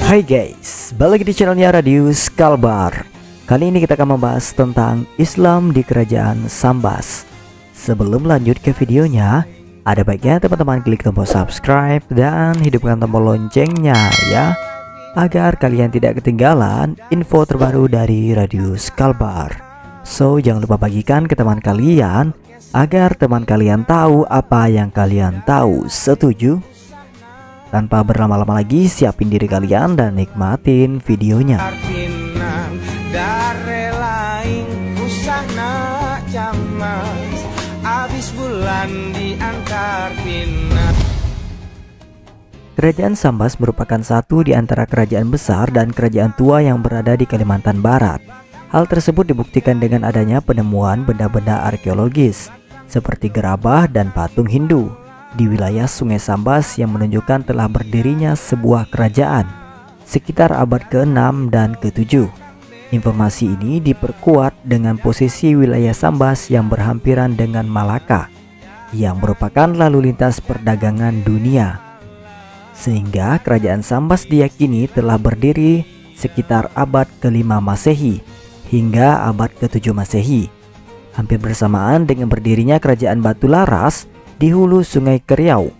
Hai guys, balik lagi di channelnya Radius Kalbar. Kali ini kita akan membahas tentang Islam di Kerajaan Sambas. Sebelum lanjut ke videonya, ada baiknya teman-teman klik tombol subscribe dan hidupkan tombol loncengnya ya, agar kalian tidak ketinggalan info terbaru dari Radius Kalbar. So jangan lupa bagikan ke teman kalian agar teman kalian tahu apa yang kalian tahu. Setuju? Tanpa berlama-lama lagi, siapin diri kalian dan nikmatin videonya. Kerajaan Sambas merupakan satu di antara kerajaan besar dan kerajaan tua yang berada di Kalimantan Barat. Hal tersebut dibuktikan dengan adanya penemuan benda-benda arkeologis seperti gerabah dan patung Hindu di wilayah Sungai Sambas yang menunjukkan telah berdirinya sebuah kerajaan sekitar abad ke-6 dan ke-7. Informasi ini diperkuat dengan posisi wilayah Sambas yang berhampiran dengan Malaka yang merupakan lalu lintas perdagangan dunia, sehingga kerajaan Sambas diyakini telah berdiri sekitar abad ke-5 Masehi hingga abad ke-7 Masehi, hampir bersamaan dengan berdirinya kerajaan Batu Laras di hulu Sungai Keriau.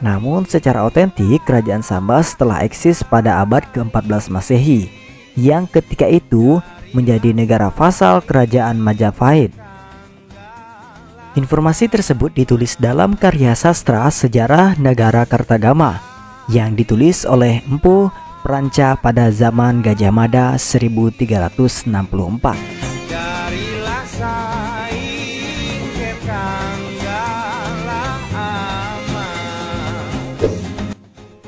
Namun secara otentik kerajaan Sambas telah eksis pada abad ke-14 Masehi, yang ketika itu menjadi negara vasal kerajaan Majapahit. Informasi tersebut ditulis dalam karya sastra Sejarah Negara Kartagama yang ditulis oleh Empu Pranca pada zaman Gajah Mada 1364.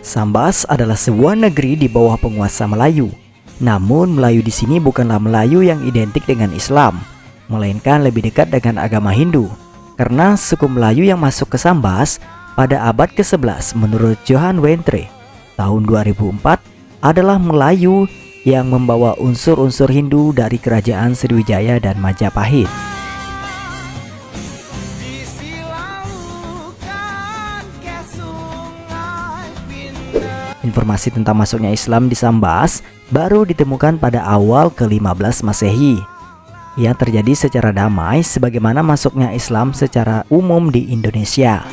Sambas adalah sebuah negeri di bawah penguasa Melayu. Namun Melayu di sini bukanlah Melayu yang identik dengan Islam, melainkan lebih dekat dengan agama Hindu. Karena suku Melayu yang masuk ke Sambas pada abad ke-11 menurut Johan Wentre tahun 2004 adalah Melayu yang membawa unsur-unsur Hindu dari kerajaan Sriwijaya dan Majapahit. Informasi tentang masuknya Islam di Sambas baru ditemukan pada awal ke-15 Masehi yang terjadi secara damai sebagaimana masuknya Islam secara umum di Indonesia.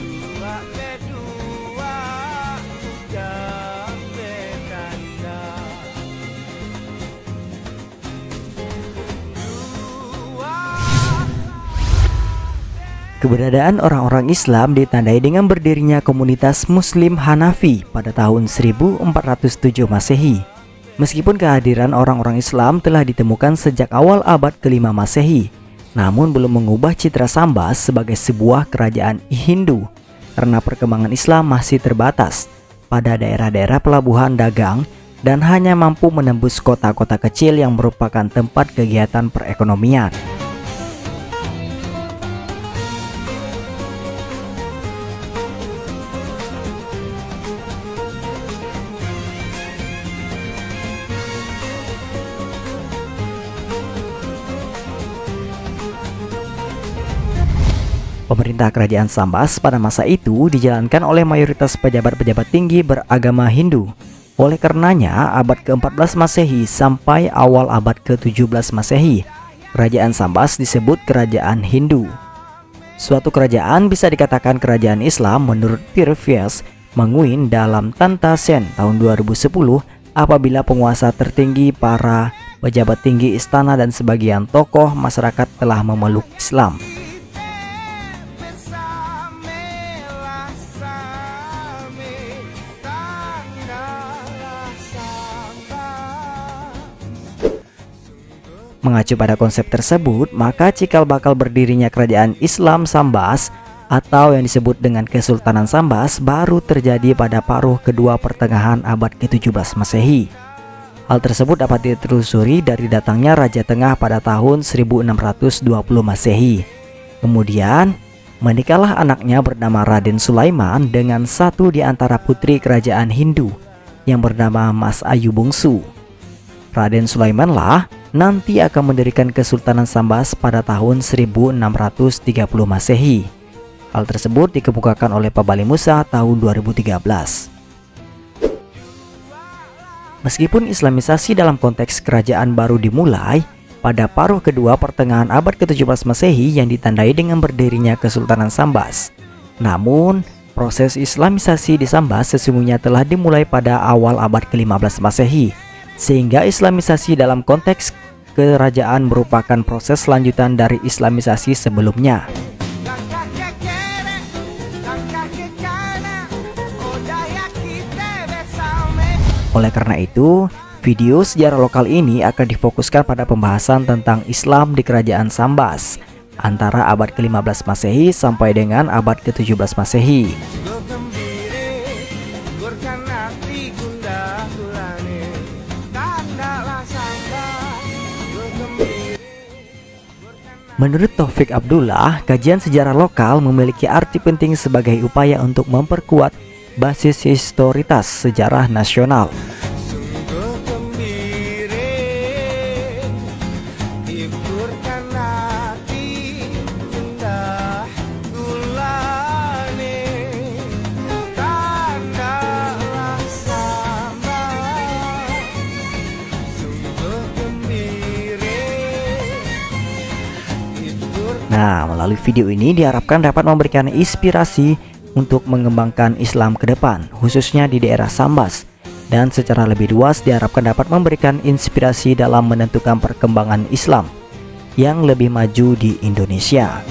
Keberadaan orang-orang Islam ditandai dengan berdirinya komunitas Muslim Hanafi pada tahun 1407 Masehi. Meskipun kehadiran orang-orang Islam telah ditemukan sejak awal abad ke-5 Masehi, namun belum mengubah citra Sambas sebagai sebuah kerajaan Hindu karena perkembangan Islam masih terbatas pada daerah-daerah pelabuhan dagang dan hanya mampu menembus kota-kota kecil yang merupakan tempat kegiatan perekonomian. Pemerintah kerajaan Sambas pada masa itu dijalankan oleh mayoritas pejabat-pejabat tinggi beragama Hindu. Oleh karenanya, abad ke-14 Masehi sampai awal abad ke-17 Masehi, kerajaan Sambas disebut kerajaan Hindu. Suatu kerajaan bisa dikatakan kerajaan Islam menurut Tirvias Manguin dalam Tanta Sen tahun 2010 apabila penguasa tertinggi, para pejabat tinggi istana dan sebagian tokoh masyarakat telah memeluk Islam. Mengacu pada konsep tersebut, maka cikal bakal berdirinya kerajaan Islam Sambas atau yang disebut dengan Kesultanan Sambas baru terjadi pada paruh kedua pertengahan abad ke-17 Masehi. Hal tersebut dapat ditelusuri dari datangnya Raja Tengah pada tahun 1620 Masehi. Kemudian, menikahlah anaknya bernama Raden Sulaiman dengan satu di antara putri kerajaan Hindu yang bernama Mas Ayu Bungsu. Raden Sulaiman lah nanti akan mendirikan Kesultanan Sambas pada tahun 1630 Masehi. Hal tersebut dikemukakan oleh Pak Bali Musa tahun 2013. Meskipun Islamisasi dalam konteks kerajaan baru dimulai pada paruh kedua pertengahan abad ke-17 Masehi yang ditandai dengan berdirinya Kesultanan Sambas, namun proses Islamisasi di Sambas sesungguhnya telah dimulai pada awal abad ke-15 Masehi, sehingga Islamisasi dalam konteks kerajaan merupakan proses lanjutan dari Islamisasi sebelumnya. Oleh karena itu, video sejarah lokal ini akan difokuskan pada pembahasan tentang Islam di Kerajaan Sambas antara abad ke-15 Masehi sampai dengan abad ke-17 Masehi. Menurut Taufik Abdullah, kajian sejarah lokal memiliki arti penting sebagai upaya untuk memperkuat basis historitas sejarah nasional. Nah, melalui video ini diharapkan dapat memberikan inspirasi untuk mengembangkan Islam ke depan, khususnya di daerah Sambas, dan secara lebih luas diharapkan dapat memberikan inspirasi dalam menentukan perkembangan Islam yang lebih maju di Indonesia.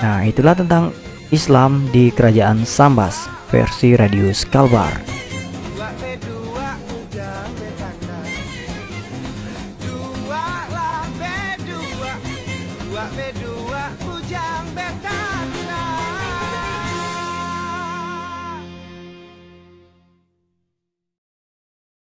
Nah, itulah tentang Islam di Kerajaan Sambas versi Radius Kalbar.